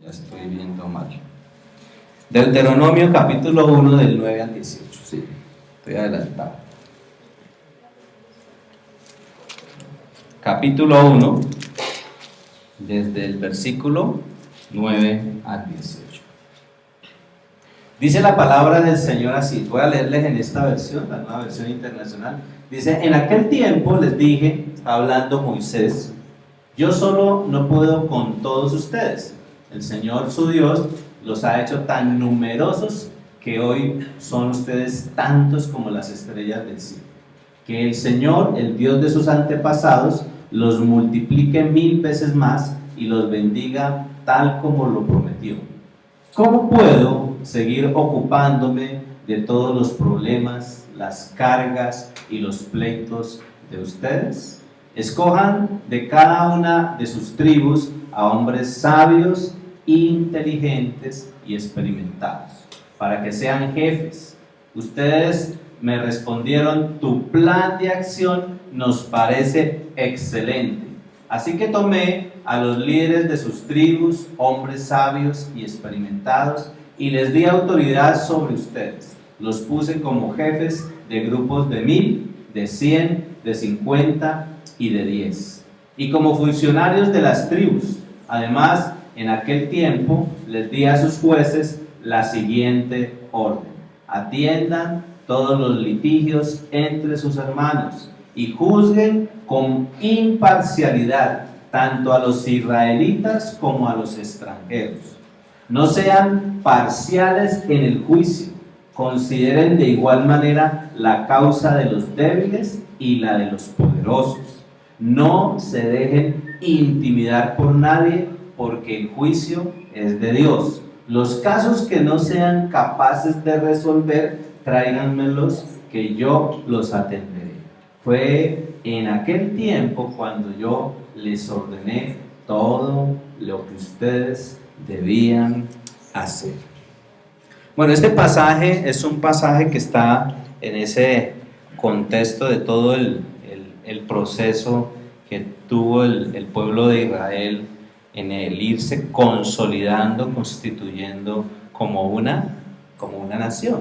Ya estoy viendo mal. Deuteronomio capítulo 1 del 9 al 18. Sí, estoy adelantado. Capítulo 1, desde el versículo 9 al 18. Dice la palabra del Señor así. Voy a leerles en esta versión, la nueva versión internacional. Dice: en aquel tiempo les dije, está hablando Moisés, yo solo no puedo con todos ustedes. El Señor su Dios los ha hecho tan numerosos que hoy son ustedes tantos como las estrellas del cielo. Que el Señor, el Dios de sus antepasados, los multiplique 1000 veces más y los bendiga tal como lo prometió. ¿Cómo puedo seguir ocupándome de todos los problemas, las cargas y los pleitos de ustedes? Escojan de cada una de sus tribus a hombres sabios, inteligentes y experimentados, para que sean jefes. Ustedes me respondieron: tu plan de acción nos parece excelente. Así que tomé a los líderes de sus tribus, hombres sabios y experimentados, y les di autoridad sobre ustedes. Los puse como jefes de grupos de 1000, de 100, de 50 y de 10, y como funcionarios de las tribus. Además, en aquel tiempo les di a sus jueces la siguiente orden: atiendan todos los litigios entre sus hermanos y juzguen con imparcialidad tanto a los israelitas como a los extranjeros. No sean parciales en el juicio, consideren de igual manera la causa de los débiles y la de los poderosos. No se dejen intimidar por nadie, porque el juicio es de Dios. Los casos que no sean capaces de resolver, tráiganmelos, que yo los atenderé. Fue en aquel tiempo cuando yo les ordené todo lo que ustedes debían hacer. Bueno, este pasaje es un pasaje que está en ese contexto de todo el proceso que tuvo el pueblo de Israel en el irse consolidando, constituyendo como una nación.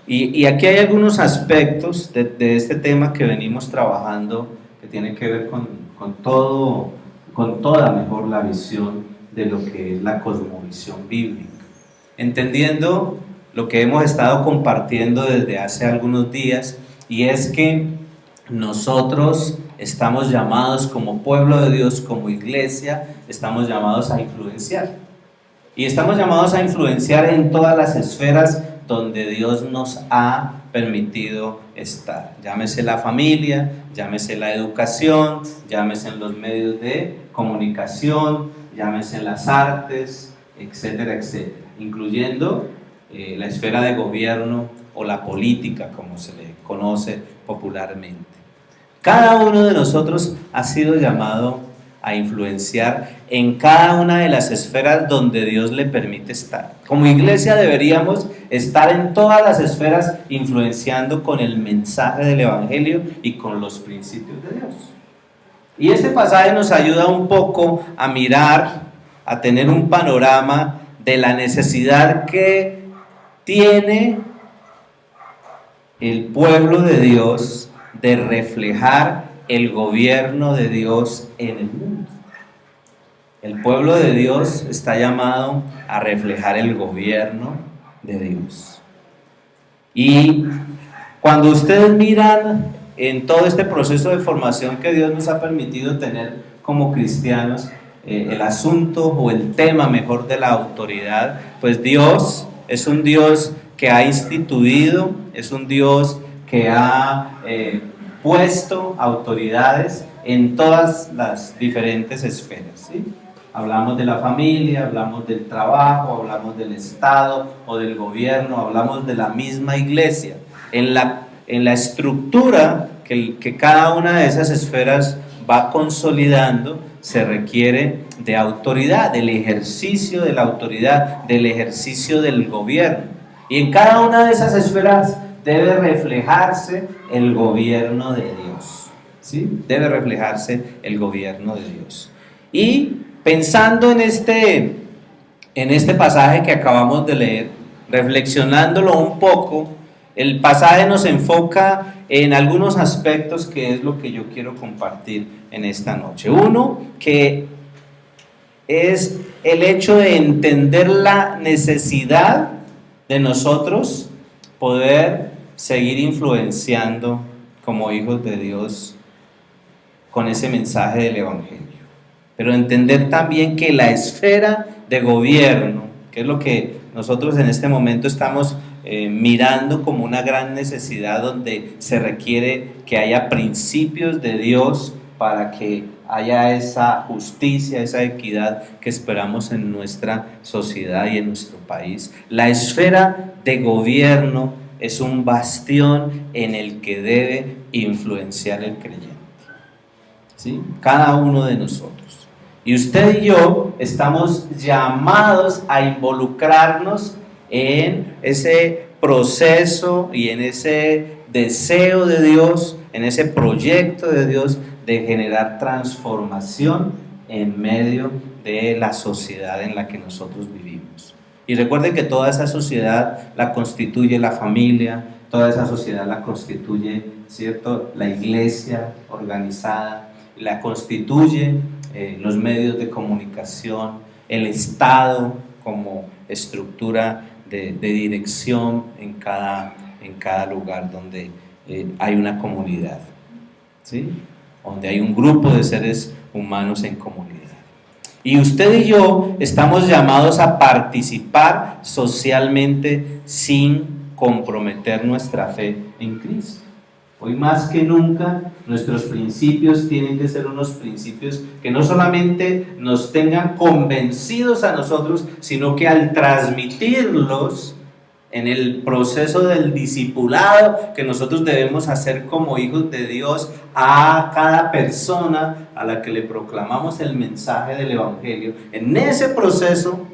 Y aquí hay algunos aspectos de este tema que venimos trabajando, que tiene que ver con toda mejor la visión de lo que es la cosmovisión bíblica. Entendiendo lo que hemos estado compartiendo desde hace algunos días, y es que nosotros estamos llamados como pueblo de Dios, como iglesia, estamos llamados a influenciar. Y estamos llamados a influenciar en todas las esferas donde Dios nos ha permitido estar. Llámese la familia, llámese la educación, llámese en los medios de comunicación, llámese en las artes, etcétera, etcétera, incluyendo la esfera de gobierno o la política, como se le conoce popularmente. Cada uno de nosotros ha sido llamado a influenciar en cada una de las esferas donde Dios le permite estar. Como iglesia deberíamos estar en todas las esferas influenciando con el mensaje del Evangelio y con los principios de Dios. Y este pasaje nos ayuda un poco a mirar, a tener un panorama de la necesidad que tiene el pueblo de Dios de reflejar el gobierno de Dios en el mundo. El pueblo de Dios está llamado a reflejar el gobierno de Dios. Y cuando ustedes miran en todo este proceso de formación que Dios nos ha permitido tener como cristianos, el asunto o el tema mejor de la autoridad, pues Dios es un Dios que ha instituido, es un Dios que ha puesto autoridades en todas las diferentes esferas, ¿sí? Hablamos de la familia, hablamos del trabajo, hablamos del Estado o del gobierno, hablamos de la misma iglesia. En la estructura que cada una de esas esferas va consolidando, se requiere de autoridad, del ejercicio de la autoridad, del ejercicio del gobierno. Y en cada una de esas esferas debe reflejarse el gobierno de Dios, ¿sí? Debe reflejarse el gobierno de Dios. Y pensando en este en este pasaje que acabamos de leer, reflexionándolo un poco, el pasaje nos enfoca en algunos aspectos que es lo que yo quiero compartir en esta noche. Uno, que es el hecho de entender la necesidad de nosotros poder seguir influenciando como hijos de Dios con ese mensaje del Evangelio. Pero entender también que la esfera de gobierno, que es lo que nosotros en este momento estamos mirando como una gran necesidad, donde se requiere que haya principios de Dios para que haya esa justicia, esa equidad que esperamos en nuestra sociedad y en nuestro país. La esfera de gobierno es un bastión en el que debe influenciar el creyente, ¿sí? Cada uno de nosotros. Y usted y yo estamos llamados a involucrarnos en ese proceso y en ese deseo de Dios, en ese proyecto de Dios de generar transformación en medio de la sociedad en la que nosotros vivimos. Y recuerden que toda esa sociedad la constituye la familia, toda esa sociedad la constituye, ¿cierto?, la iglesia organizada, la constituye los medios de comunicación, el Estado como estructura de dirección en cada lugar donde hay una comunidad, ¿sí?, donde hay un grupo de seres humanos en comunidad. Y usted y yo estamos llamados a participar socialmente sin comprometer nuestra fe en Cristo. Hoy más que nunca nuestros principios tienen que ser unos principios que no solamente nos tengan convencidos a nosotros, sino que al transmitirlos en el proceso del discipulado que nosotros debemos hacer como hijos de Dios a cada persona a la que le proclamamos el mensaje del Evangelio, en ese proceso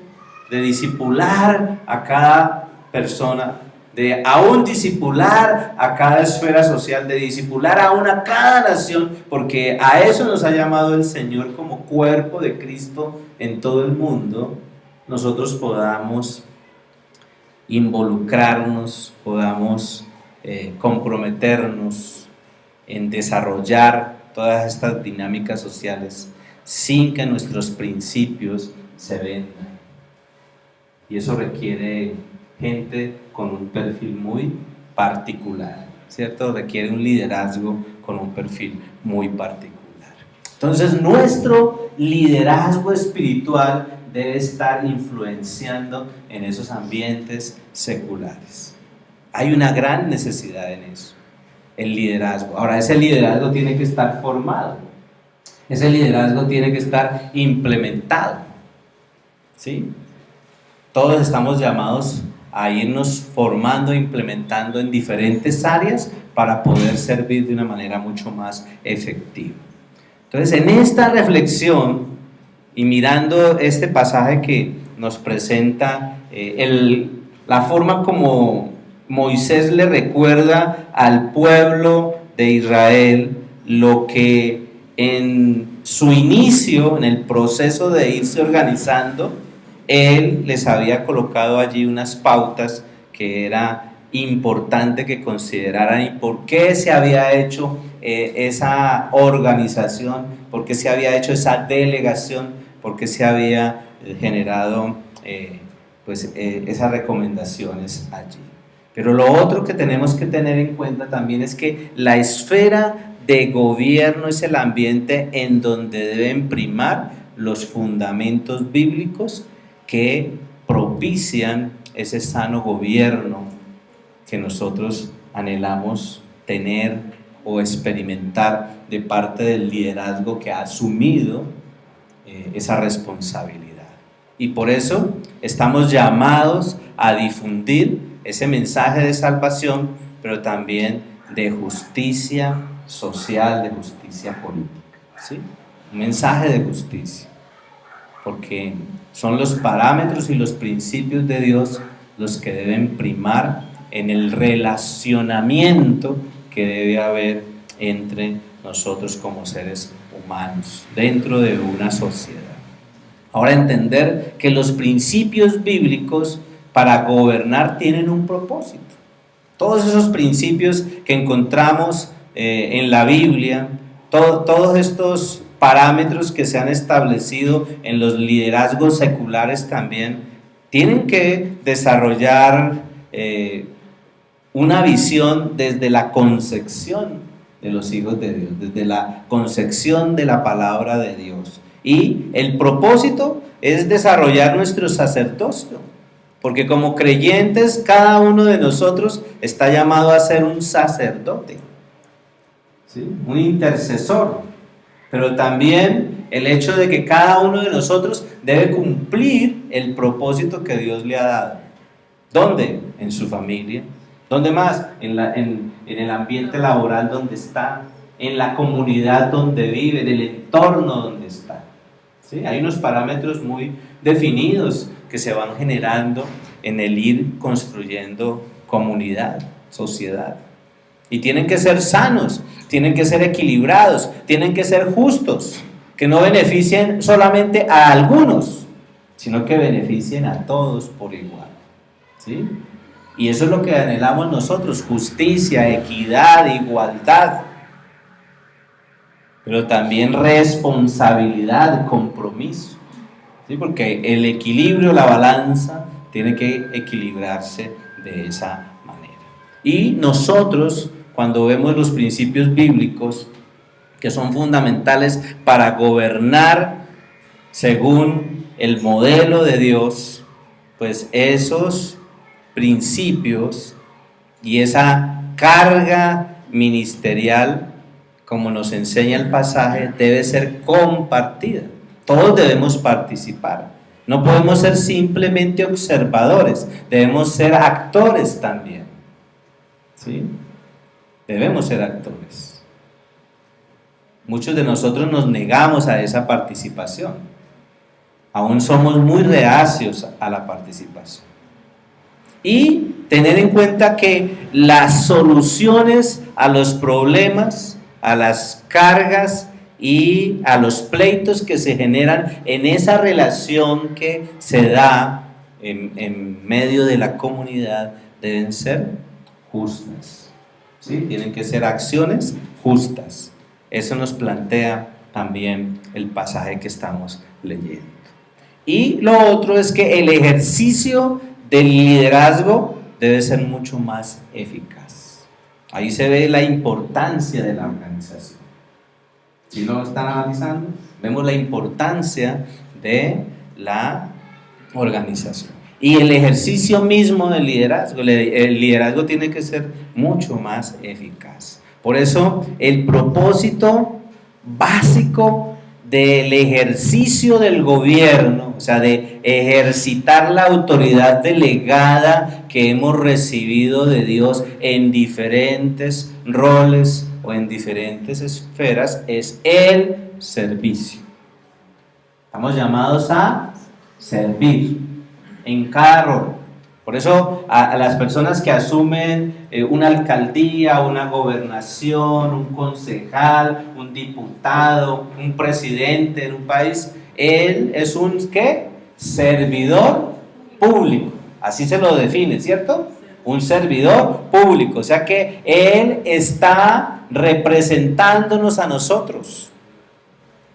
de discipular a cada persona, de aún discipular a cada esfera social, de discipular aún a cada nación, porque a eso nos ha llamado el Señor como cuerpo de Cristo en todo el mundo, nosotros podamos involucrarnos, podamos comprometernos en desarrollar todas estas dinámicas sociales sin que nuestros principios se vendan. Y eso requiere gente con un perfil muy particular, ¿cierto? Requiere un liderazgo con un perfil muy particular. Entonces, nuestro liderazgo espiritual debe estar influenciando en esos ambientes seculares. Hay una gran necesidad en eso, el liderazgo. Ahora, ese liderazgo tiene que estar formado, ese liderazgo tiene que estar implementado, ¿sí? Todos estamos llamados a irnos formando, implementando en diferentes áreas para poder servir de una manera mucho más efectiva. Entonces, en esta reflexión y mirando este pasaje que nos presenta la forma como Moisés le recuerda al pueblo de Israel lo que en su inicio, en el proceso de irse organizando, él les había colocado allí unas pautas que era importante que consideraran y por qué se había hecho esa organización, por qué se había hecho esa delegación, por qué se había generado esas recomendaciones allí. Pero lo otro que tenemos que tener en cuenta también es que la esfera de gobierno es el ambiente en donde deben primar los fundamentos bíblicos que propician ese sano gobierno que nosotros anhelamos tener o experimentar de parte del liderazgo que ha asumido esa responsabilidad. Y por eso estamos llamados a difundir ese mensaje de salvación, pero también de justicia social, de justicia política, ¿sí? Un mensaje de justicia, porque son los parámetros y los principios de Dios los que deben primar en el relacionamiento que debe haber entre nosotros como seres humanos dentro de una sociedad. Ahora entender que los principios bíblicos para gobernar tienen un propósito. Todos esos principios que encontramos en la Biblia, todos estos parámetros que se han establecido en los liderazgos seculares también, tienen que desarrollar una visión desde la concepción de los hijos de Dios, desde la concepción de la palabra de Dios. Y el propósito es desarrollar nuestro sacerdocio, porque como creyentes cada uno de nosotros está llamado a ser un sacerdote, ¿sí? Un intercesor, pero también el hecho de que cada uno de nosotros debe cumplir el propósito que Dios le ha dado. ¿Dónde? En su familia. ¿Dónde más? En el ambiente laboral donde está, en la comunidad donde vive, en el entorno donde está. ¿Sí? Hay unos parámetros muy definidos que se van generando en el ir construyendo comunidad, sociedad. Y tienen que ser sanos, tienen que ser equilibrados, tienen que ser justos, que no beneficien solamente a algunos, sino que beneficien a todos por igual. ¿Sí? Y eso es lo que anhelamos nosotros: justicia, equidad, igualdad, pero también responsabilidad, compromiso, ¿sí? Porque el equilibrio, la balanza, tiene que equilibrarse de esa manera. Y nosotros, cuando vemos los principios bíblicos que son fundamentales para gobernar según el modelo de Dios, pues esos principios y esa carga ministerial, como nos enseña el pasaje, debe ser compartida. Todos debemos participar. No podemos ser simplemente observadores, debemos ser actores también. ¿Sí? Debemos ser actores. Muchos de nosotros nos negamos a esa participación. Aún somos muy reacios a la participación. Y tener en cuenta que las soluciones a los problemas, a las cargas y a los pleitos que se generan en esa relación que se da en medio de la comunidad deben ser justas. ¿Sí? Tienen que ser acciones justas. Eso nos plantea también el pasaje que estamos leyendo. Y lo otro es que el ejercicio del liderazgo debe ser mucho más eficaz. Ahí se ve la importancia de la organización. Si lo están analizando, vemos la importancia de la organización. Y el ejercicio mismo del liderazgo, el liderazgo tiene que ser mucho más eficaz. Por eso, el propósito básico del ejercicio del gobierno, o sea, de ejercitar la autoridad delegada que hemos recibido de Dios en diferentes roles o en diferentes esferas, es el servicio. Estamos llamados a servir en cada rol. Por eso a las personas que asumen una alcaldía, una gobernación, un concejal, un diputado, un presidente en un país, él es un ¿qué? Servidor público. Así se lo define, ¿cierto? Un servidor público. O sea que él está representándonos a nosotros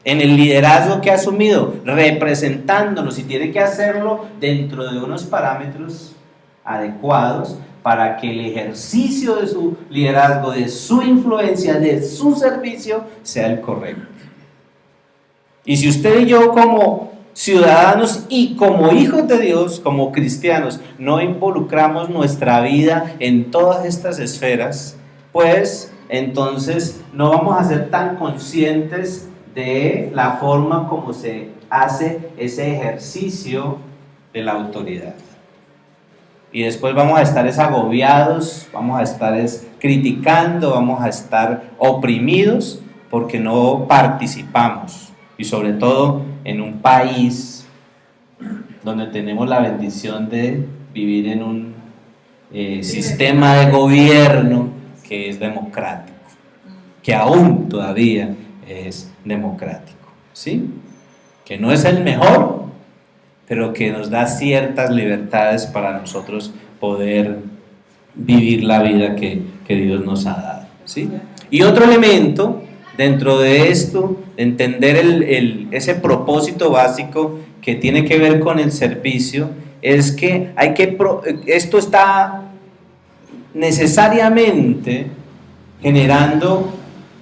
en el liderazgo que ha asumido, representándonos, y tiene que hacerlo dentro de unos parámetros adecuados para que el ejercicio de su liderazgo, de su influencia, de su servicio sea el correcto. Y si usted y yo, como ciudadanos y como hijos de Dios, como cristianos, no involucramos nuestra vida en todas estas esferas, pues entonces no vamos a ser tan conscientes de la forma como se hace ese ejercicio de la autoridad. Y después vamos a estar agobiados, vamos a estar criticando, vamos a estar oprimidos porque no participamos. Y sobre todo en un país donde tenemos la bendición de vivir en un sistema de gobierno que es democrático, que aún todavía es democrático, ¿sí? Que no es el mejor, pero que nos da ciertas libertades para nosotros poder vivir la vida que Dios nos ha dado, ¿sí? Y otro elemento dentro de esto, de entender ese propósito básico que tiene que ver con el servicio, es que esto está necesariamente generando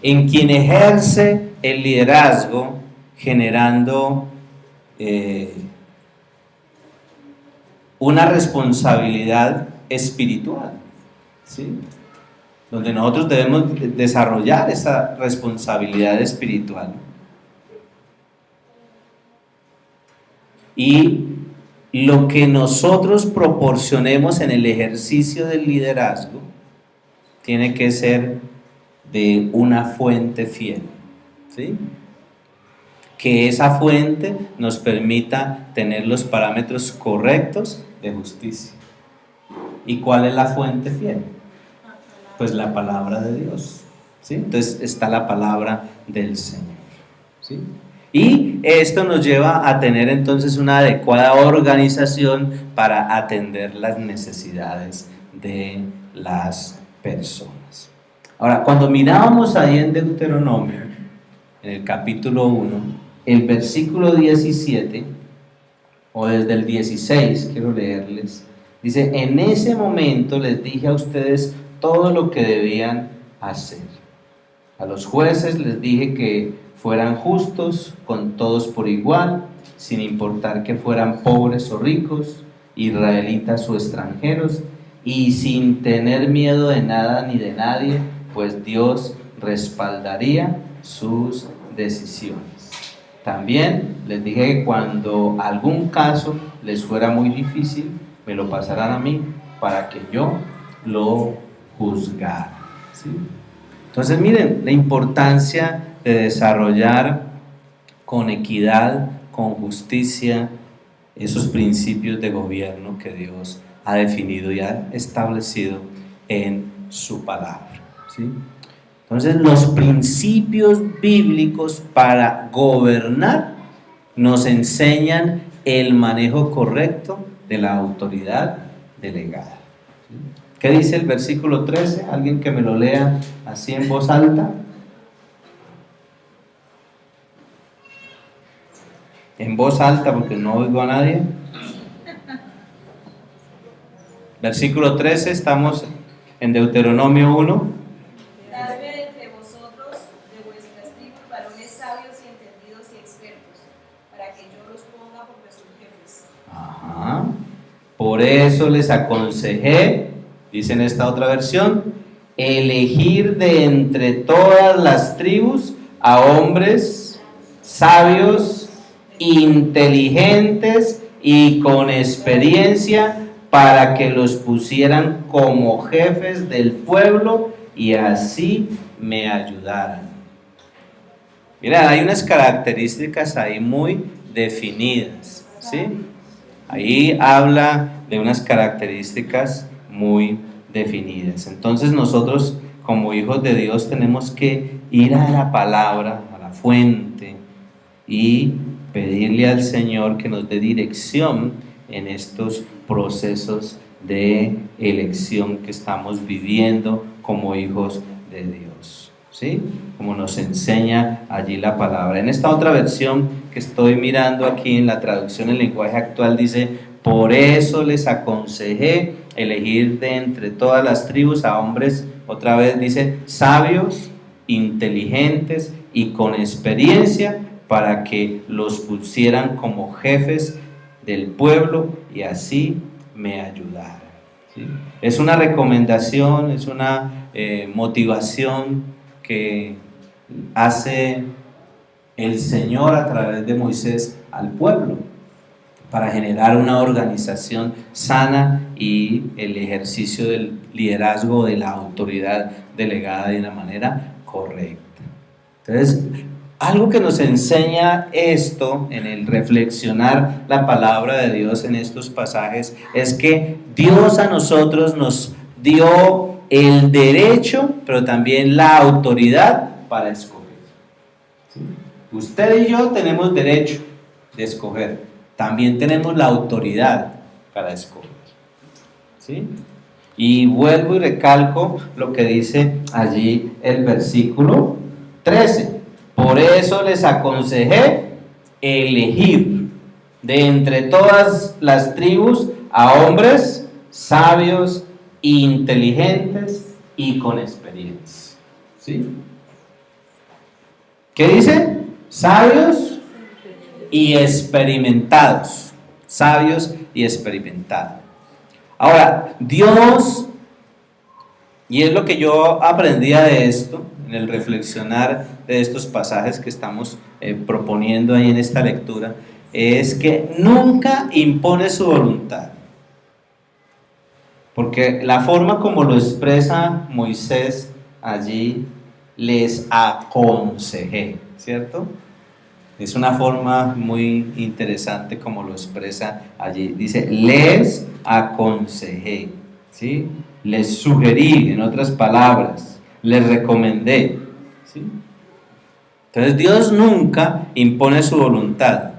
en quien ejerce el liderazgo, generando una responsabilidad espiritual, ¿sí? Donde nosotros debemos desarrollar esa responsabilidad espiritual. Y lo que nosotros proporcionemos en el ejercicio del liderazgo tiene que ser de una fuente fiel, ¿sí? Que esa fuente nos permita tener los parámetros correctos de justicia. ¿Y cuál es la fuente fiel? Pues la palabra de Dios, ¿sí? Entonces está la palabra del Señor, ¿sí? Y esto nos lleva a tener entonces una adecuada organización para atender las necesidades de las personas. Ahora, cuando mirábamos ahí en Deuteronomio, en el capítulo 1, el versículo 17, o desde el 16, quiero leerles, dice: en ese momento les dije a ustedes todo lo que debían hacer. A los jueces les dije que fueran justos con todos por igual, sin importar que fueran pobres o ricos, israelitas o extranjeros, y sin tener miedo de nada ni de nadie, pues Dios respaldaría sus decisiones. También les dije que cuando algún caso les fuera muy difícil, me lo pasarán a mí para que yo lo juzgara, ¿sí? Entonces miren la importancia de desarrollar con equidad, con justicia, esos principios de gobierno que Dios ha definido y ha establecido en su palabra, ¿sí? Entonces los principios bíblicos para gobernar nos enseñan el manejo correcto de la autoridad delegada. ¿Qué dice el versículo 13? ¿Alguien que me lo lea así en voz alta? En voz alta, porque no oigo a nadie. Versículo 13, estamos en Deuteronomio 1. Dadme entre vosotros de vuestras tribus varones sabios y entendidos y expertos, para que yo los ponga por vuestros jefes. Ajá. Por eso les aconsejé, dice en esta otra versión, elegir de entre todas las tribus a hombres sabios, inteligentes y con experiencia, para que los pusieran como jefes del pueblo y así me ayudaran. Mira, hay unas características ahí muy definidas, ¿sí? Ahí habla de unas características muy definidas. Entonces nosotros como hijos de Dios tenemos que ir a la palabra, a la fuente, y pedirle al Señor que nos dé dirección en estos procesos de elección que estamos viviendo como hijos de Dios, ¿sí? Como nos enseña allí la palabra. En esta otra versión que estoy mirando aquí en la traducción en lenguaje actual dice: por eso les aconsejé elegir de entre todas las tribus a hombres, otra vez dice, sabios, inteligentes y con experiencia, para que los pusieran como jefes del pueblo y así me ayudaran, ¿sí? Es una recomendación, es una motivación que hace el Señor a través de Moisés al pueblo para generar una organización sana y el ejercicio del liderazgo, de la autoridad delegada de una manera correcta. Entonces, algo que nos enseña esto en el reflexionar la palabra de Dios en estos pasajes es que Dios a nosotros nos dio el derecho, pero también la autoridad para escoger, ¿sí? Usted y yo tenemos derecho de escoger. también tenemos la autoridad para escoger. ¿Sí? Y vuelvo y recalco lo que dice allí el versículo 13. Por eso les aconsejé elegir de entre todas las tribus a hombres sabios, inteligentes y con experiencia. ¿Sí? ¿Qué dice? Sabios y experimentados. Sabios y experimentados. Ahora, Dios, y es lo que yo aprendía de esto, en el reflexionar de estos pasajes que estamos proponiendo ahí en esta lectura, es que nunca impone su voluntad. Porque la forma como lo expresa Moisés allí, les aconsejé, ¿cierto? Es una forma muy interesante como lo expresa allí. Dice, les aconsejé, ¿sí? Les sugerí, en otras palabras, les recomendé, ¿sí? Entonces Dios nunca impone su voluntad.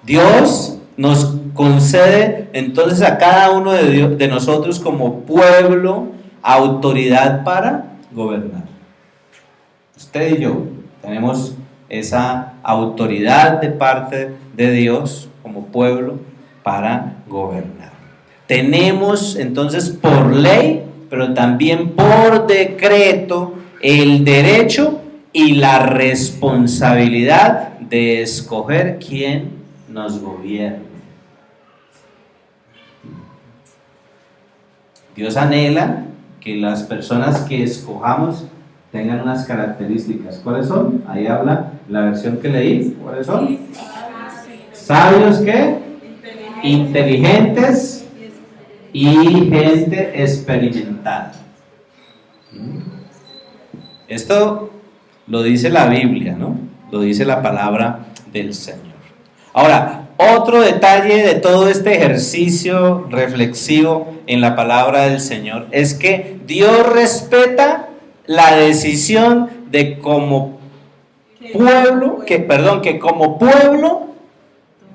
Dios nos concede entonces a cada uno de nosotros como pueblo autoridad para gobernar. Usted y yo tenemos esa autoridad de parte de Dios como pueblo para gobernar. Tenemos entonces por ley, pero también por decreto, el derecho y la responsabilidad de escoger quién nos gobierna. Dios anhela que las personas que escojamos tengan unas características. ¿Cuáles son? Ahí habla la versión que leí. ¿Cuáles son? Sabios, ¿qué? Inteligentes y gente experimentada. Esto lo dice la Biblia, ¿no? Lo dice la palabra del Señor. Ahora, otro detalle de todo este ejercicio reflexivo en la palabra del Señor es que Dios respeta la decisión de como pueblo, que como pueblo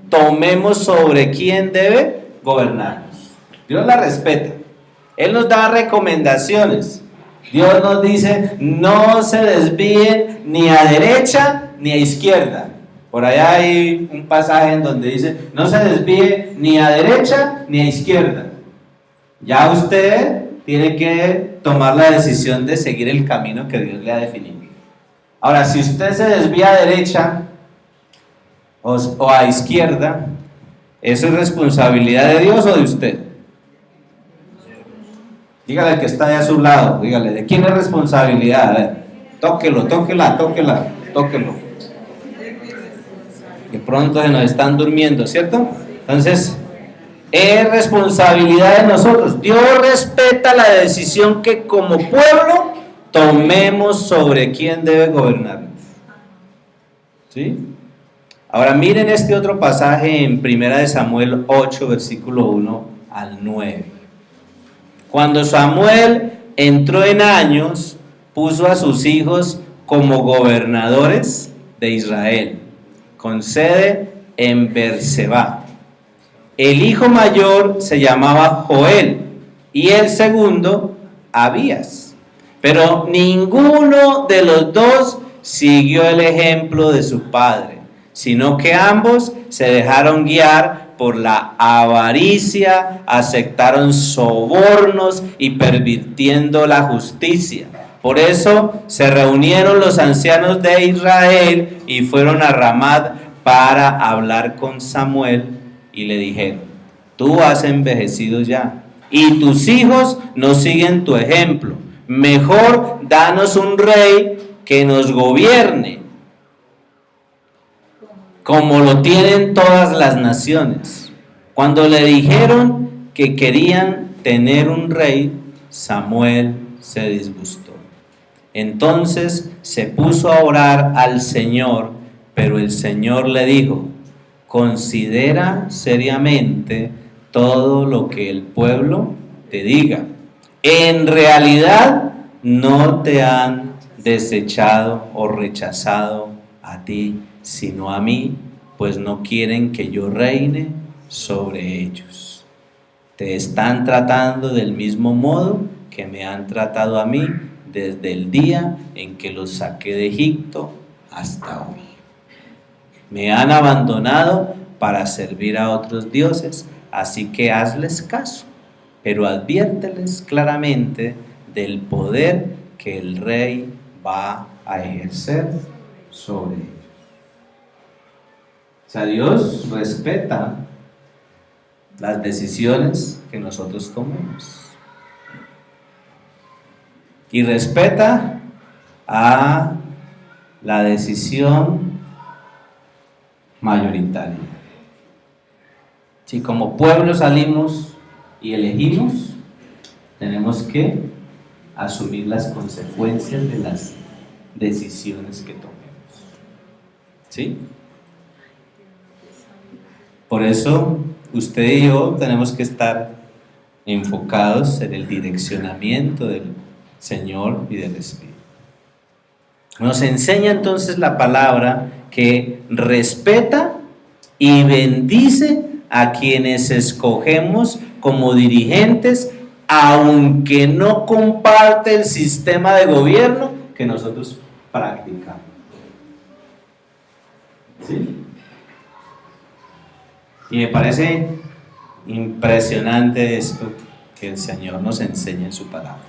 tomemos sobre quién debe gobernarnos. Dios la respeta. Él nos da recomendaciones. Dios nos dice, no se desvíen ni a derecha ni a izquierda. Por allá hay un pasaje en donde dice, no se desvíe ni a derecha ni a izquierda. Ya usted tiene que tomar la decisión de seguir el camino que Dios le ha definido. Ahora, si usted se desvía a derecha o a izquierda, ¿eso es responsabilidad de Dios o de usted? Dígale al que está ahí a su lado, dígale, ¿de quién es responsabilidad? A ver, tóquelo. De pronto se nos están durmiendo, ¿cierto? Entonces, es responsabilidad de nosotros. Dios respeta la decisión que como pueblo tomemos sobre quién debe gobernarnos. ¿Sí? Ahora miren este otro pasaje en 1 Samuel 8, versículo 1 al 9. Cuando Samuel entró en años, puso a sus hijos como gobernadores de Israel, con sede en Berseba. El hijo mayor se llamaba Joel y el segundo Abías. Pero ninguno de los dos siguió el ejemplo de su padre, sino que ambos se dejaron guiar por la avaricia, aceptaron sobornos y pervirtiendo la justicia. Por eso se reunieron los ancianos de Israel y fueron a Ramat para hablar con Samuel y le dijeron, tú has envejecido ya y tus hijos no siguen tu ejemplo. Mejor danos un rey que nos gobierne, como lo tienen todas las naciones. Cuando le dijeron que querían tener un rey, Samuel se disgustó. Entonces se puso a orar al Señor, pero el Señor le dijo, considera seriamente todo lo que el pueblo te diga. En realidad no te han desechado o rechazado a ti, sino a mí, pues no quieren que yo reine sobre ellos. Te están tratando del mismo modo que me han tratado a mí desde el día en que los saqué de Egipto hasta hoy. Me han abandonado para servir a otros dioses, así que hazles caso, pero adviérteles claramente del poder que el rey va a ejercer sobre ellos. O sea, Dios respeta las decisiones que nosotros tomemos y respeta a la decisión mayoritaria. Si como pueblo salimos y elegimos, tenemos que asumir las consecuencias de las decisiones que tomemos. ¿Sí? Por eso usted y yo tenemos que estar enfocados en el direccionamiento del Señor y del Espíritu. Nos enseña entonces la palabra que respeta y bendice a quienes escogemos como dirigentes, aunque no comparte el sistema de gobierno que nosotros practicamos. ¿Sí? Y me parece impresionante esto que el Señor nos enseña en su palabra.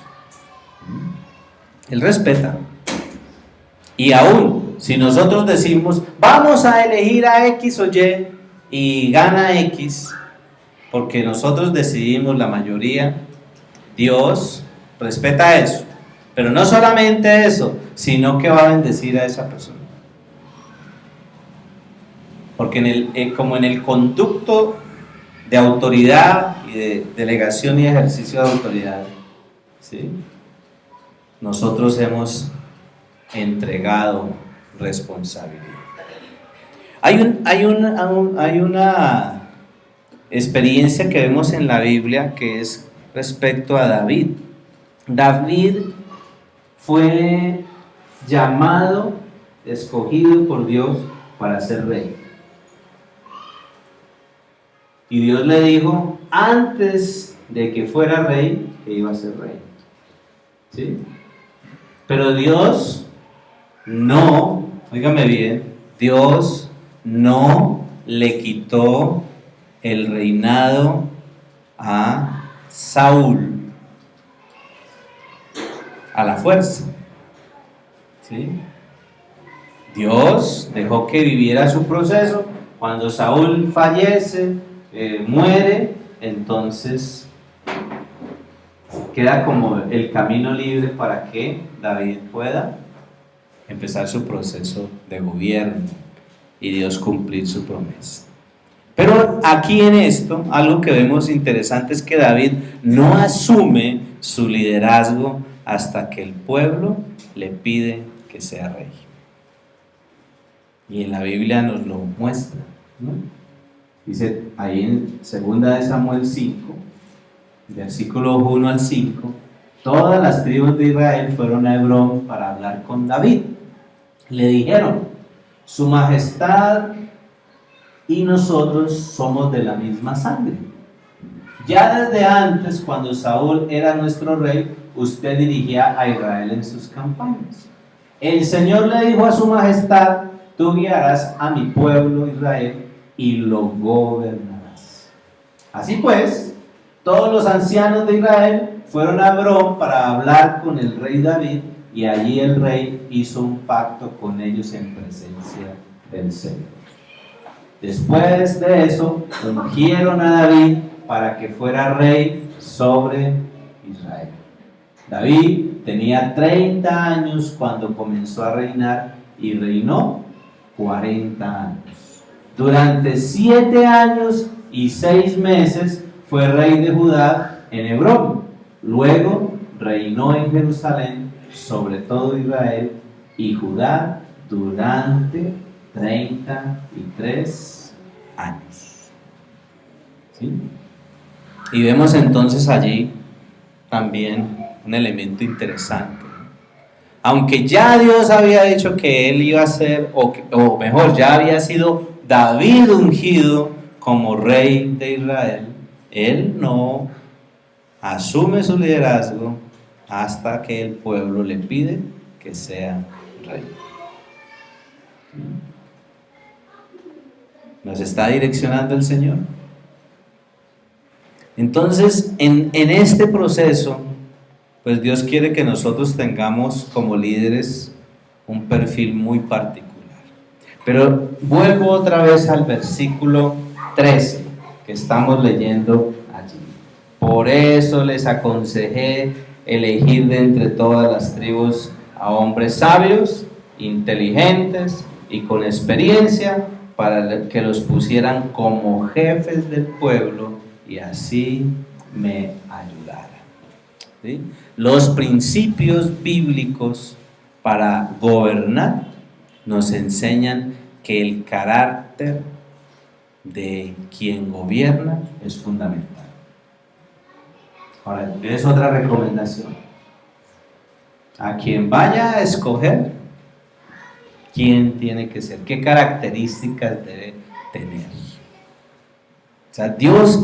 Él respeta. Y aún si nosotros decimos, vamos a elegir a X o Y gana X, porque nosotros decidimos la mayoría, Dios respeta eso. Pero no solamente eso, sino que va a bendecir a esa persona. Porque como en el conducto de autoridad y de delegación y ejercicio de autoridad, ¿sí?, nosotros hemos entregado responsabilidad. Hay una experiencia que vemos en la Biblia que es respecto a David. David fue llamado, escogido por Dios para ser rey. Y Dios le dijo, antes de que fuera rey, que iba a ser rey. ¿Sí? Pero Dios no, óigame bien, Dios no le quitó el reinado a Saúl a la fuerza. ¿Sí? Dios dejó que viviera su proceso. Cuando Saúl fallece, muere, entonces queda como el camino libre para que David pueda empezar su proceso de gobierno y Dios cumplir su promesa. Pero aquí en esto, algo que vemos interesante es que David no asume su liderazgo hasta que el pueblo le pide que sea rey. Y en la Biblia nos lo muestra, ¿no? Dice ahí en 2 de Samuel 5, versículos 1 al 5, todas las tribus de Israel fueron a Hebrón para hablar con David. Le dijeron, su majestad y nosotros somos de la misma sangre. Ya desde antes, cuando Saúl era nuestro rey, usted dirigía a Israel en sus campañas. El Señor le dijo a su majestad, tú guiarás a mi pueblo Israel y lo gobernarás. Así pues, todos los ancianos de Israel fueron a Hebrón para hablar con el rey David, y allí el rey hizo un pacto con ellos en presencia del Señor. Después de eso, ungieron a David para que fuera rey sobre Israel. David tenía 30 años cuando comenzó a reinar y reinó 40 años. Durante 7 años y 6 meses fue rey de Judá en Hebrón. Luego reinó en Jerusalén sobre todo Israel y Judá durante 33 años. ¿Sí? Y vemos entonces allí también un elemento interesante. Aunque ya Dios había dicho que él iba a ser, o mejor, ya había sido David ungido como rey de Israel, él no asume su liderazgo hasta que el pueblo le pide que sea rey. ¿Nos está direccionando el Señor? Entonces, en este proceso, pues Dios quiere que nosotros tengamos como líderes un perfil muy particular. Pero vuelvo otra vez al versículo 13 que estamos leyendo allí. Por eso les aconsejé elegir de entre todas las tribus a hombres sabios, inteligentes y con experiencia, para que los pusieran como jefes del pueblo y así me ayudaran. ¿Sí? Los principios bíblicos para gobernar nos enseñan que el carácter de quien gobierna es fundamental. Ahora, es otra recomendación. A quien vaya a escoger, ¿quién tiene que ser? ¿Qué características debe tener? O sea, Dios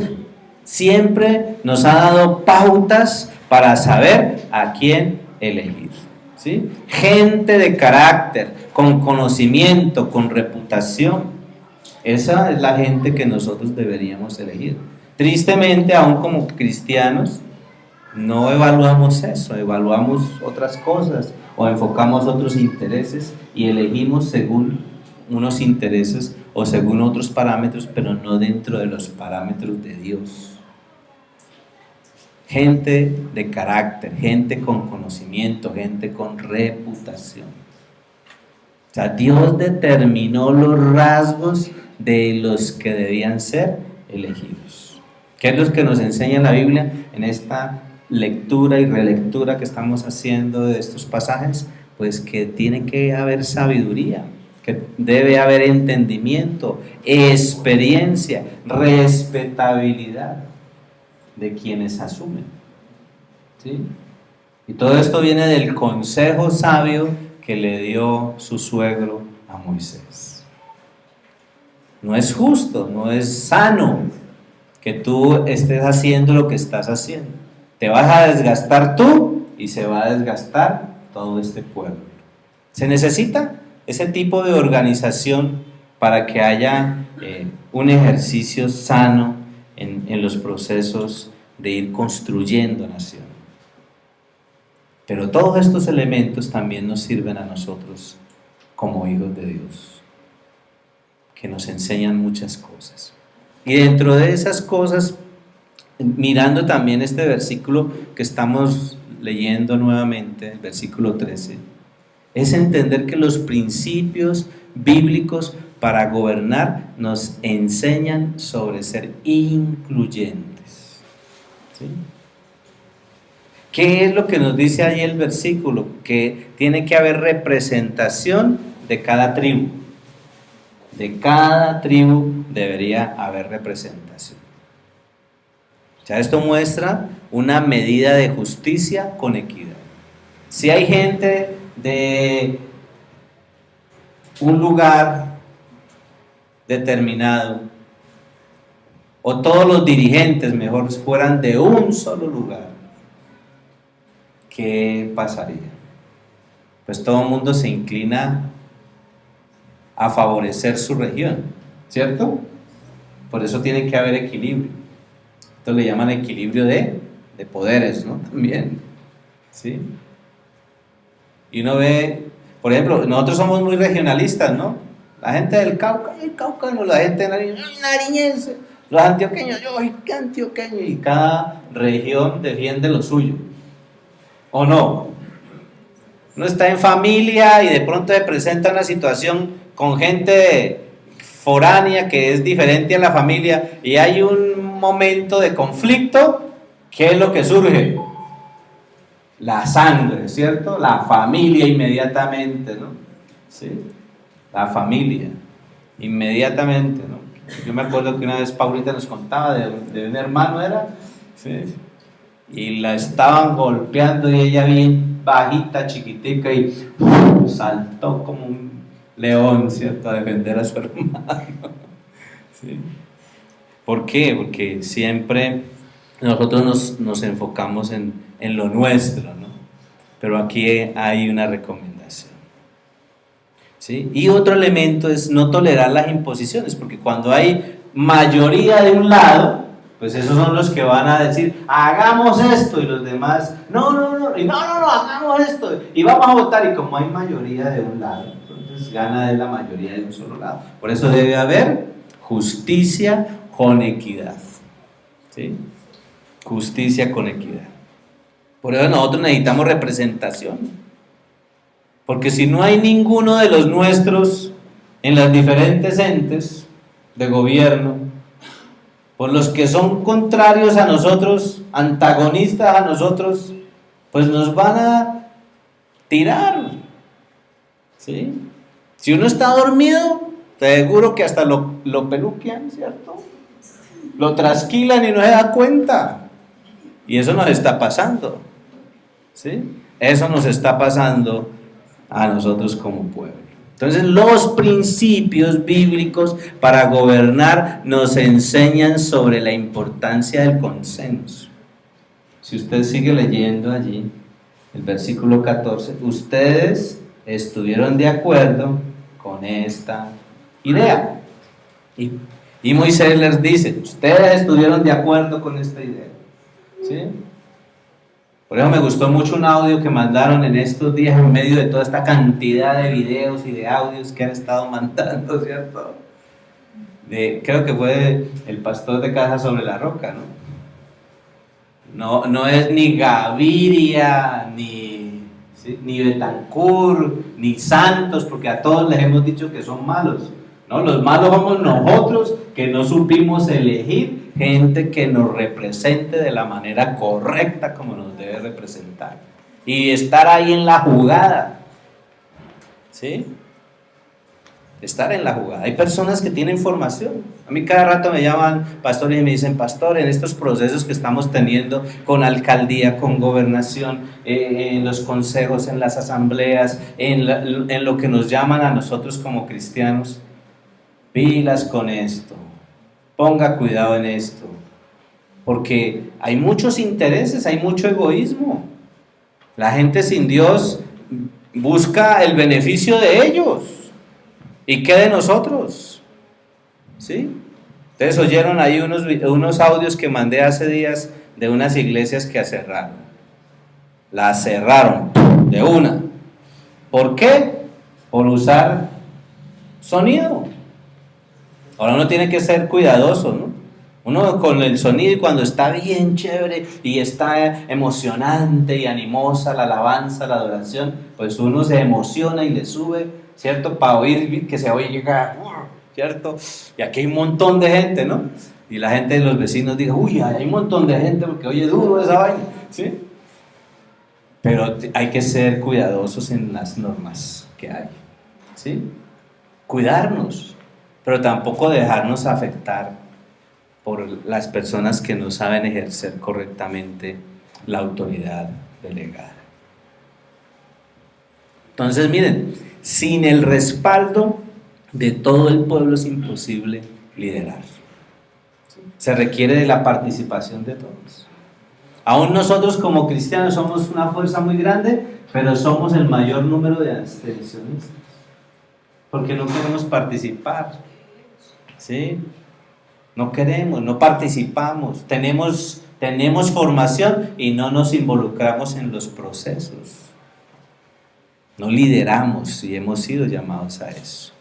siempre nos ha dado pautas para saber a quién elegir. ¿Sí? Gente de carácter, con conocimiento, con reputación. Esa es la gente que nosotros deberíamos elegir. Tristemente, aún como cristianos, no evaluamos eso, evaluamos otras cosas o enfocamos otros intereses y elegimos según unos intereses o según otros parámetros, pero no dentro de los parámetros de Dios. Gente de carácter, gente con conocimiento, gente con reputación. O sea, Dios determinó los rasgos de los que debían ser elegidos. ¿Qué es lo que nos enseña la Biblia en esta lectura y relectura que estamos haciendo de estos pasajes? Pues que tiene que haber sabiduría, que debe haber entendimiento, experiencia, respetabilidad de quienes asumen. ¿Sí? Y todo esto viene del consejo sabio que le dio su suegro a Moisés. No es justo, no es sano que tú estés haciendo lo que estás haciendo. Te vas a desgastar tú y se va a desgastar todo este pueblo. Se necesita ese tipo de organización para que haya un ejercicio sano en los procesos de ir construyendo nación. Pero todos estos elementos también nos sirven a nosotros como hijos de Dios, que nos enseñan muchas cosas. Y dentro de esas cosas, mirando también este versículo que estamos leyendo nuevamente, el versículo 13, es entender que los principios bíblicos para gobernar nos enseñan sobre ser incluyentes. ¿Sí? ¿Qué es lo que nos dice ahí el versículo? Que tiene que haber representación de cada tribu. De cada tribu debería haber representación. O sea, esto muestra una medida de justicia con equidad. Si hay gente de un lugar determinado, o todos los dirigentes mejor fueran de un solo lugar, ¿qué pasaría? Pues todo el mundo se inclina a favorecer su región, ¿cierto? Por eso tiene que haber equilibrio. Esto le llaman equilibrio de poderes, ¿no? También, ¿sí? Y uno ve, por ejemplo, nosotros somos muy regionalistas, ¿no? La gente del Cauca, el caucano, la gente nariñense, los antioqueños, yo soy antioqueño, y cada región defiende lo suyo. ¿O no? Uno está en familia y de pronto se presenta una situación con gente foránea que es diferente a la familia y hay un momento de conflicto. ¿Qué es lo que surge? La sangre, ¿cierto? La familia inmediatamente, ¿no? ¿Sí? La familia, inmediatamente, ¿no? Yo me acuerdo que una vez Paulita nos contaba de un hermano, ¿era? ¿Sí? Y la estaban golpeando y ella bien bajita, chiquitica, y saltó como león, ¿cierto? A defender a su hermano. ¿Sí? ¿Por qué? Porque siempre nosotros nos enfocamos en lo nuestro, ¿no? Pero aquí hay una recomendación. ¿Sí? Y otro elemento es no tolerar las imposiciones, porque cuando hay mayoría de un lado, pues esos son los que van a decir, hagamos esto, y los demás, no, hagamos esto, y vamos a votar, y como hay mayoría de un lado, entonces gana de la mayoría de un solo lado. Por eso debe haber justicia con equidad. ¿Sí? Justicia con equidad. Por eso nosotros necesitamos representación. Porque si no hay ninguno de los nuestros en las diferentes entes de gobierno, por los que son contrarios a nosotros, antagonistas a nosotros, pues nos van a tirar. ¿Sí? Si uno está dormido, seguro que hasta lo peluquean, ¿cierto? Lo trasquilan y no se da cuenta. Y eso nos está pasando. ¿Sí? Eso nos está pasando a nosotros como pueblo. Entonces, los principios bíblicos para gobernar nos enseñan sobre la importancia del consenso. Si usted sigue leyendo allí, el versículo 14, ustedes estuvieron de acuerdo con esta idea. Y Moisés les dice, ustedes estuvieron de acuerdo con esta idea. ¿Sí? Por eso me gustó mucho un audio que mandaron en estos días en medio de toda esta cantidad de videos y de audios que han estado mandando, ¿cierto? Creo que fue el pastor de Casa sobre la Roca, ¿no? No es ni Gaviria, ni Betancourt, ni Santos, porque a todos les hemos dicho que son malos, ¿no? Los malos somos nosotros que no supimos elegir gente que nos represente de la manera correcta como nos debe representar y estar ahí en la jugada. ¿Sí? Estar en la jugada. Hay personas que tienen formación. A mí cada rato me llaman pastores y me dicen, pastor, en estos procesos que estamos teniendo con alcaldía, con gobernación, en los consejos, en las asambleas, en lo que nos llaman a nosotros como cristianos, pilas con esto, ponga cuidado en esto, porque hay muchos intereses, hay mucho egoísmo. La gente sin Dios busca el beneficio de ellos. ¿Y qué de nosotros? ¿Sí? Ustedes oyeron ahí unos audios que mandé hace días de unas iglesias que cerraron. Las cerraron de una. ¿Por qué? Por usar sonido. Ahora uno tiene que ser cuidadoso, ¿no? Uno con el sonido, y cuando está bien chévere y está emocionante y animosa la alabanza, la adoración, pues uno se emociona y le sube, ¿cierto? Para oír que se oye, ¿cierto? Y aquí hay un montón de gente, ¿no? Y la gente de los vecinos dice, uy, hay un montón de gente porque oye duro esa vaina, ¿sí? Pero hay que ser cuidadosos en las normas que hay, ¿sí? Cuidarnos, pero tampoco dejarnos afectar por las personas que no saben ejercer correctamente la autoridad delegada. Entonces, miren, sin el respaldo de todo el pueblo es imposible liderar. Se requiere de la participación de todos. Aún nosotros como cristianos somos una fuerza muy grande, pero somos el mayor número de abstencionistas, porque no queremos participar, ¿sí? No queremos, no participamos, tenemos formación y no nos involucramos en los procesos. No lideramos y hemos sido llamados a eso.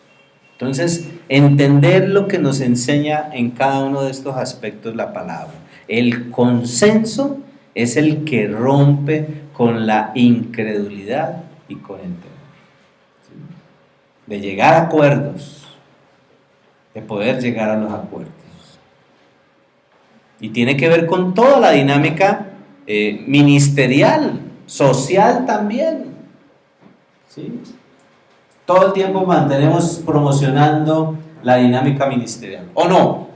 Entonces, entender lo que nos enseña en cada uno de estos aspectos la palabra. El consenso es el que rompe con la incredulidad y con el temor. De llegar a acuerdos, de poder llegar a los acuerdos. Y tiene que ver con toda la dinámica ministerial, social también. ¿Sí? Todo el tiempo mantenemos promocionando la dinámica ministerial, ¿o no?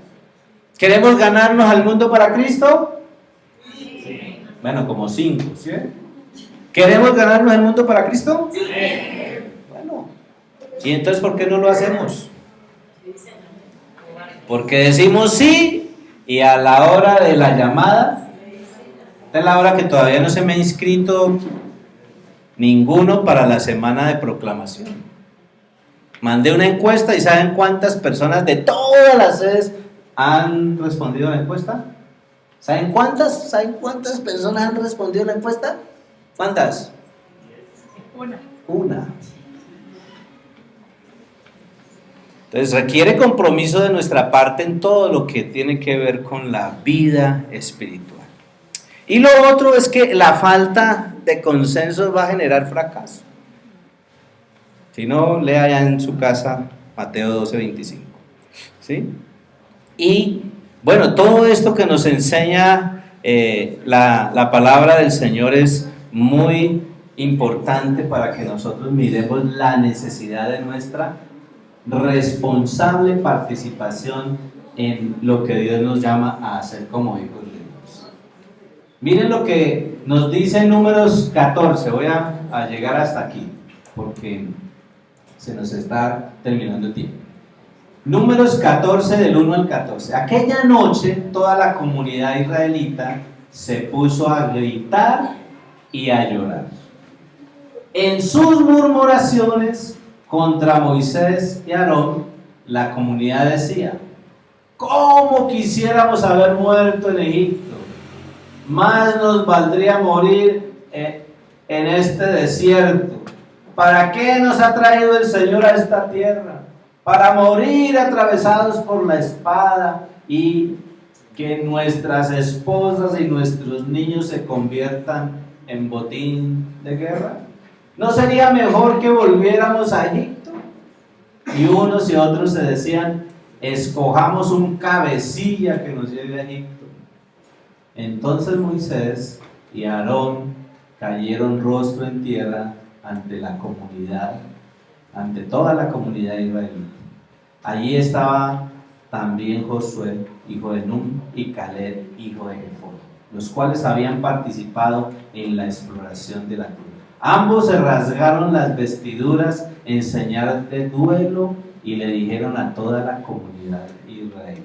¿Queremos ganarnos al mundo para Cristo? Sí. Bueno, como 5, ¿sí? ¿Queremos ganarnos el mundo para Cristo? Sí. Bueno, ¿Y entonces por qué no lo hacemos? Porque decimos sí y a la hora de la llamada, esta es la hora que todavía no se me ha inscrito ninguno para la semana de proclamación. Mandé una encuesta y ¿saben cuántas personas de todas las sedes han respondido a la encuesta? ¿Saben cuántas? ¿Saben cuántas personas han respondido a la encuesta? ¿Cuántas? Una. Entonces requiere compromiso de nuestra parte en todo lo que tiene que ver con la vida espiritual. Y lo otro es que la falta de consenso va a generar fracaso. Si no, lea ya en su casa Mateo 12:25. ¿Sí? Y bueno, todo esto que nos enseña la palabra del Señor es muy importante para que nosotros miremos la necesidad de nuestra responsable participación en lo que Dios nos llama a hacer como hijos de Dios. Miren lo que nos dice Números 14. Voy a llegar hasta aquí porque se nos está terminando el tiempo. Números 14 del 1 al 14. Aquella noche toda la comunidad israelita se puso a gritar y a llorar. En sus murmuraciones contra Moisés y Aarón, la comunidad decía: ¿cómo quisiéramos haber muerto en Egipto? Más nos valdría morir en este desierto. ¿Para qué nos ha traído el Señor a esta tierra? Para morir atravesados por la espada y que nuestras esposas y nuestros niños se conviertan en botín de guerra. ¿No sería mejor que volviéramos a Egipto? Y unos y otros se decían: escojamos un cabecilla que nos lleve a Egipto. Entonces Moisés y Aarón cayeron rostro en tierra ante la comunidad, ante toda la comunidad israelita. Allí estaba también Josué, hijo de Nun, y Caleb, hijo de Jefone, los cuales habían participado en la exploración de la tierra. Ambos se rasgaron las vestiduras en señal de duelo y le dijeron a toda la comunidad israelita: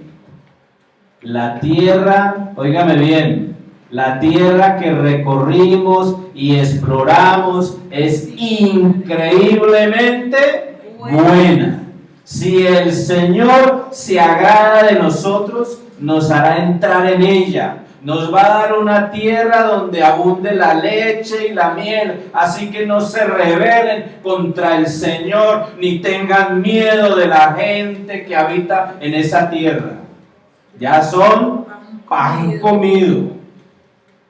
la tierra, óigame bien, la tierra que recorrimos y exploramos es increíblemente buena. Si el Señor se agrada de nosotros, nos hará entrar en ella. Nos va a dar una tierra donde abunde la leche y la miel. Así que no se rebelen contra el Señor, ni tengan miedo de la gente que habita en esa tierra. Ya son pan comido.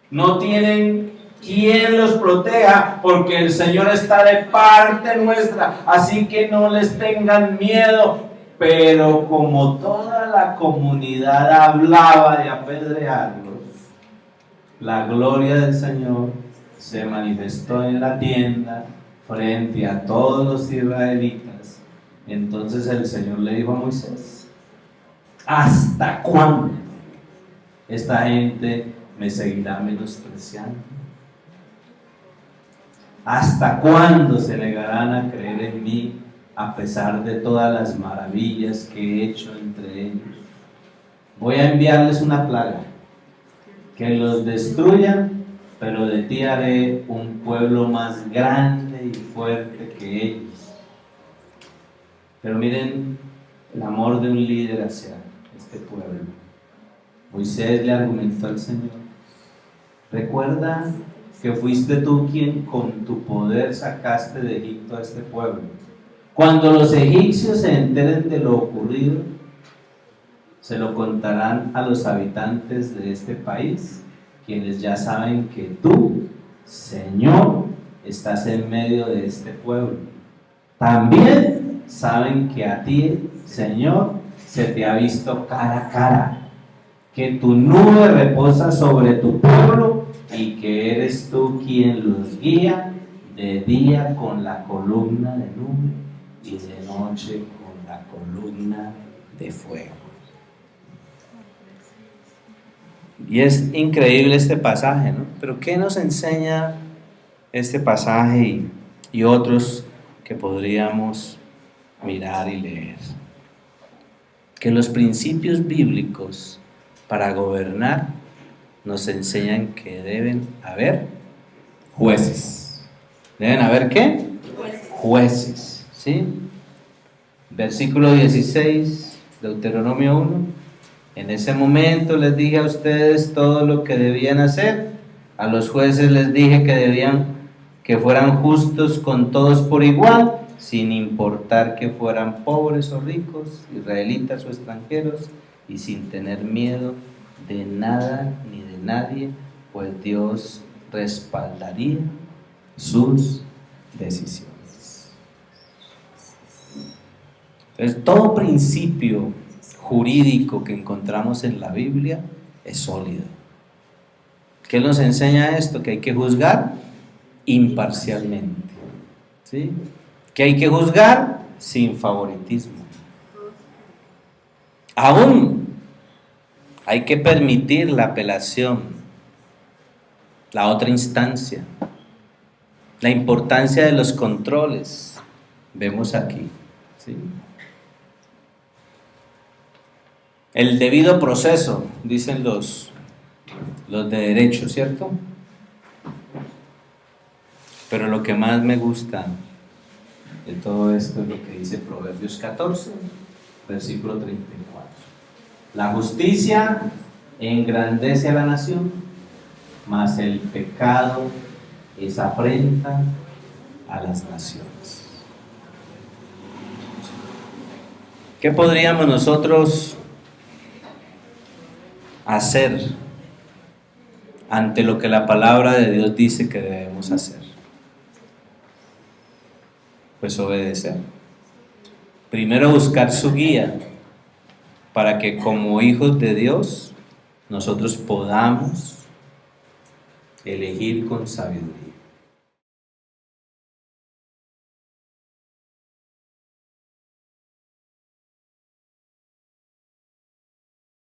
No tienen quien los proteja, porque el Señor está de parte nuestra. Así que no les tengan miedo. Pero como toda la comunidad hablaba de apedrearlos, la gloria del Señor se manifestó en la tienda frente a todos los israelitas. Entonces el Señor le dijo a Moisés: ¿hasta cuándo esta gente me seguirá menospreciando? ¿Hasta cuándo se negarán a creer en mí a pesar de todas las maravillas que he hecho entre ellos? Voy a enviarles una plaga que los destruya, pero de ti haré un pueblo más grande y fuerte que ellos. Pero miren el amor de un líder hacia este pueblo. Moisés le argumentó al Señor: recuerda que fuiste tú quien con tu poder sacaste de Egipto a este pueblo. Cuando los egipcios se enteren de lo ocurrido, se lo contarán a los habitantes de este país, quienes ya saben que tú, Señor, estás en medio de este pueblo. También saben que a ti, Señor, se te ha visto cara a cara, que tu nube reposa sobre tu pueblo y que eres tú quien los guía de día con la columna de nube y de noche con la columna de fuego. Y es increíble este pasaje, ¿no? Pero ¿qué nos enseña este pasaje y otros que podríamos mirar y leer. Que los principios bíblicos para gobernar nos enseñan que deben haber jueces. ¿Deben haber qué? Jueces, ¿sí? Versículo 16, Deuteronomio 1. En ese momento les dije a ustedes todo lo que debían hacer. A los jueces les dije que fueran justos con todos por igual, sin importar que fueran pobres o ricos, israelitas o extranjeros, y sin tener miedo de nada ni de nadie, pues Dios respaldaría sus decisiones. Entonces, todo principio jurídico que encontramos en la Biblia es sólido. ¿Qué nos enseña esto? Que hay que juzgar imparcialmente, ¿sí? Que hay que juzgar sin favoritismo. Aún hay que permitir la apelación, la otra instancia, la importancia de los controles. Vemos aquí, ¿sí? El debido proceso, dicen los de derecho, ¿cierto? Pero lo que más me gusta de todo esto es lo que dice Proverbios 14, versículo 34. La justicia engrandece a la nación, mas el pecado es afrenta a las naciones. ¿Qué podríamos nosotros hacer ante lo que la palabra de Dios dice que debemos hacer? Pues obedecer. Primero, buscar su guía para que como hijos de Dios nosotros podamos elegir con sabiduría.